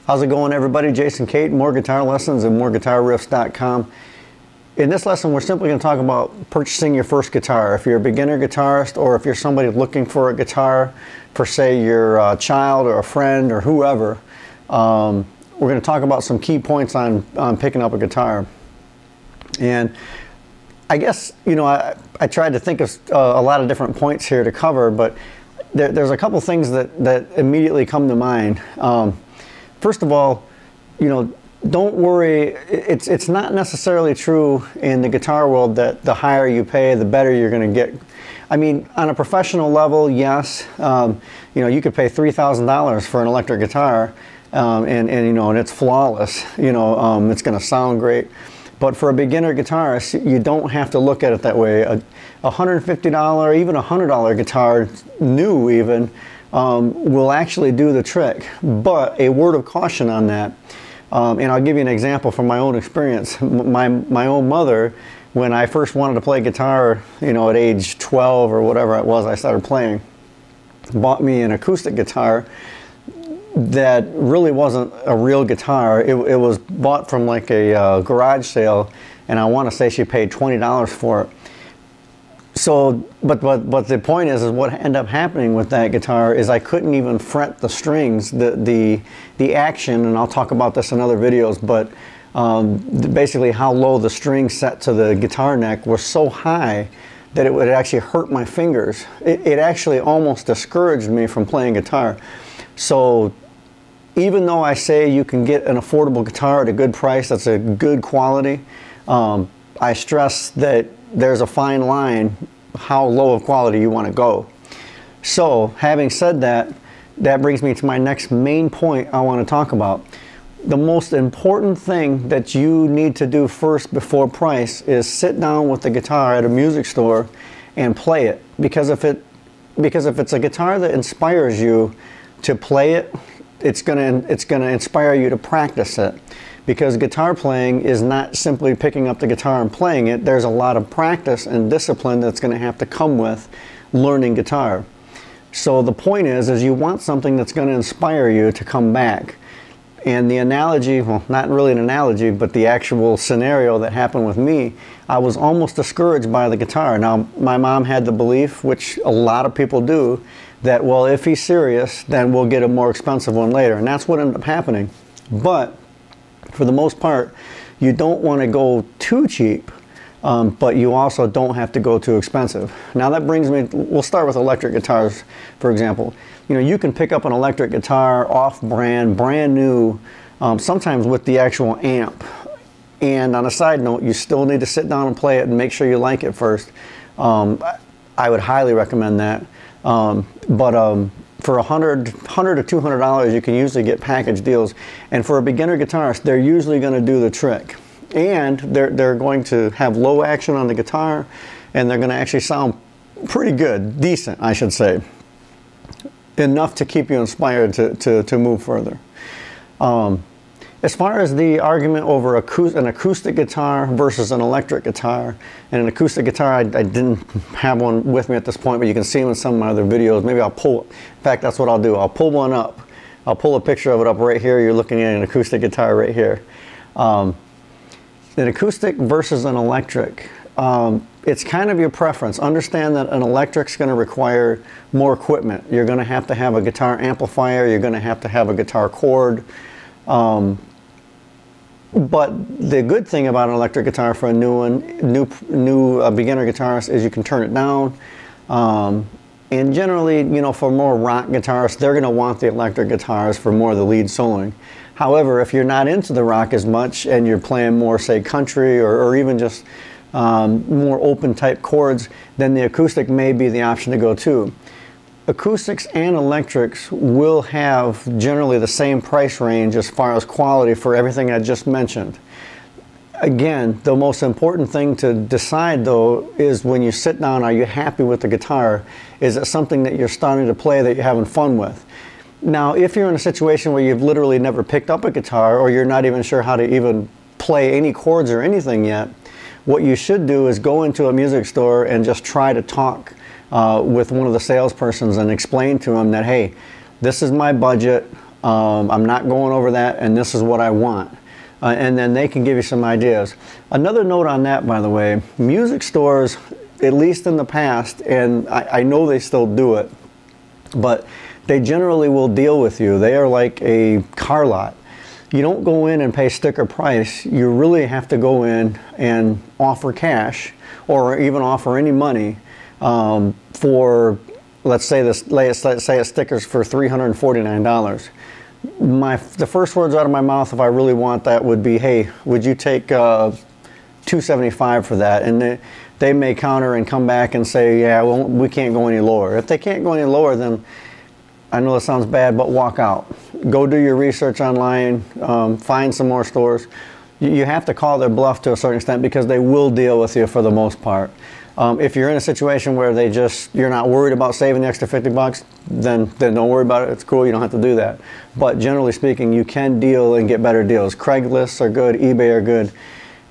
How's it going, everybody? Jason Kate, More Guitar Lessons and moreguitarriffs.com. In this lesson, we're simply going to talk about purchasing your first guitar. If you're a beginner guitarist, or if you're somebody looking for a guitar for, say, your child or a friend or whoever, we're going to talk about some key points on picking up a guitar. And I guess, you know, I tried to think of a lot of different points here to cover, but there's a couple things that immediately come to mind. First of all, you know, don't worry. It's not necessarily true in the guitar world that the higher you pay, the better you're going to get. I mean, on a professional level, yes. You know, you could pay $3,000 for an electric guitar, and you know, and it's flawless. You know, it's going to sound great. But for a beginner guitarist, you don't have to look at it that way. A $150, even a $100 guitar, new even, will actually do the trick. But a word of caution on that, and I'll give you an example from my own experience. My own mother, when I first wanted to play guitar, you know, at age 12 or whatever it was, I started playing, bought me an acoustic guitar that really wasn't a real guitar. It was bought from like a garage sale, and I want to say she paid $20 for it. So, but the point is what ended up happening with that guitar is I couldn't even fret the strings, the action, and I'll talk about this in other videos, but basically how low the strings set to the guitar neck was so high that it would actually hurt my fingers. It actually almost discouraged me from playing guitar. So even though I say you can get an affordable guitar at a good price, that's a good quality, I stress that there's a fine line how low of quality you want to go. So having said that, that brings me to my next main point I want to talk about. The most important thing that you need to do first before price is sit down with the guitar at a music store and play it. Because if it's a guitar that inspires you to play it, it's gonna inspire you to practice it. Because guitar playing is not simply picking up the guitar and playing it. There's a lot of practice and discipline that's going to have to come with learning guitar. So the point is you want something that's going to inspire you to come back. And the analogy, well, not really an analogy, but the actual scenario that happened with me, I was almost discouraged by the guitar. Now, my mom had the belief, which a lot of people do, that, well, if he's serious, then we'll get a more expensive one later. And that's what ended up happening. But for the most part, you don't want to go too cheap, but you also don't have to go too expensive. Now that brings me, we'll start with electric guitars, for example. You know, you can pick up an electric guitar off-brand, brand new, sometimes with the actual amp. And on a side note, you still need to sit down and play it and make sure you like it first. I would highly recommend that. For $100 to $200, you can usually get package deals. And for a beginner guitarist, they're usually going to do the trick. And they're going to have low action on the guitar, and they're going to actually sound pretty good, decent, I should say. Enough to keep you inspired to move further. As far as the argument over an acoustic guitar versus an electric guitar, and an acoustic guitar, I didn't have one with me at this point, but you can see them in some of my other videos. Maybe I'll pull, in fact, that's what I'll do. I'll pull one up. I'll pull a picture of it up right here. You're looking at an acoustic guitar right here. An acoustic versus an electric. It's kind of your preference. Understand that an electric's going to require more equipment. You're going to have a guitar amplifier. You're going to have a guitar cord. But the good thing about an electric guitar for a new beginner guitarist is you can turn it down. And generally, you know, for more rock guitarists, they're going to want the electric guitars for more of the lead soloing. However, if you're not into the rock as much and you're playing more, say, country or even just more open type chords, then the acoustic may be the option to go to. Acoustics and electrics will have generally the same price range as far as quality for everything I just mentioned. Again, the most important thing to decide though is when you sit down, are you happy with the guitar? Is it something that you're starting to play that you're having fun with? Now, if you're in a situation where you've literally never picked up a guitar, or you're not even sure how to even play any chords or anything yet, what you should do is go into a music store and just try to talk with one of the salespersons and explain to them that, hey, this is my budget. I'm not going over that, and this is what I want. And then they can give you some ideas. Another note on that, by the way, music stores, at least in the past, and I know they still do it, but they generally will deal with you. They are like a car lot. You don't go in and pay sticker price. You really have to go in and offer cash, or even offer any money for, let's say a sticker's for $349. The first words out of my mouth, if I really want that, would be, hey, would you take $275 for that? And they may counter and come back and say, yeah, well, we can't go any lower. If they can't go any lower, then I know that sounds bad, but walk out. Go do your research online, find some more stores. You have to call their bluff to a certain extent, because they will deal with you for the most part. If you're in a situation where you're not worried about saving the extra 50 bucks, then don't worry about it. It's cool, you don't have to do that. But generally speaking, you can deal and get better deals. Craigslist are good, eBay are good.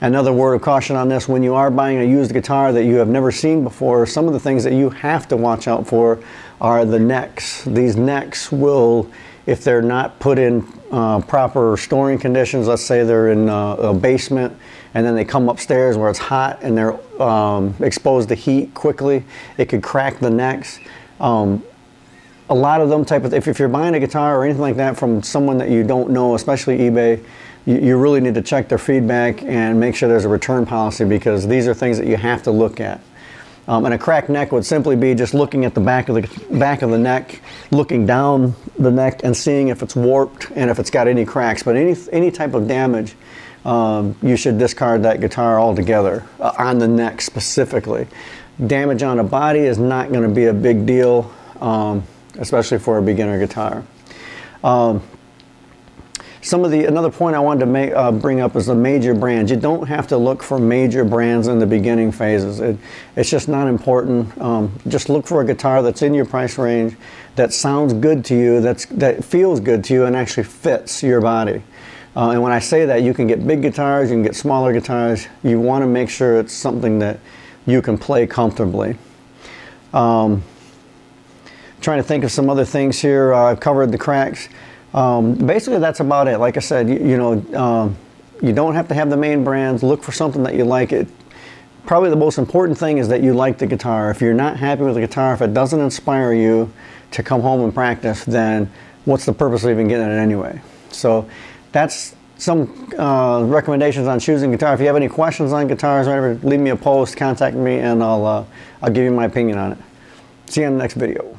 Another word of caution on this: when you are buying a used guitar that you have never seen before, some of the things that you have to watch out for are the necks. These necks will, if they're not put in proper storing conditions, let's say they're in a basement and then they come upstairs where it's hot and they're exposed to heat quickly, it could crack the necks. A lot of them if you're buying a guitar or anything like that from someone that you don't know, especially eBay, you really need to check their feedback and make sure there's a return policy, because these are things that you have to look at. And a cracked neck would simply be just looking at the back of the neck, looking down the neck and seeing if it's warped and if it's got any cracks. But any type of damage, you should discard that guitar altogether, on the neck specifically. Damage on the body is not going to be a big deal, especially for a beginner guitar. Another point I wanted to bring up is the major brands. You don't have to look for major brands in the beginning phases. It's just not important. Just look for a guitar that's in your price range, that sounds good to you, that feels good to you, and actually fits your body. And when I say that, you can get big guitars, you can get smaller guitars. You want to make sure it's something that you can play comfortably. Trying to think of some other things here. I've covered the cracks. Basically, that's about it. Like I said, you don't have to have the main brands. Look for something that you like. Probably the most important thing is that you like the guitar. If you're not happy with the guitar, if it doesn't inspire you to come home and practice, then what's the purpose of even getting it anyway? So that's some recommendations on choosing guitar. If you have any questions on guitars or whatever, leave me a post, contact me, and I'll give you my opinion on it. See you in the next video.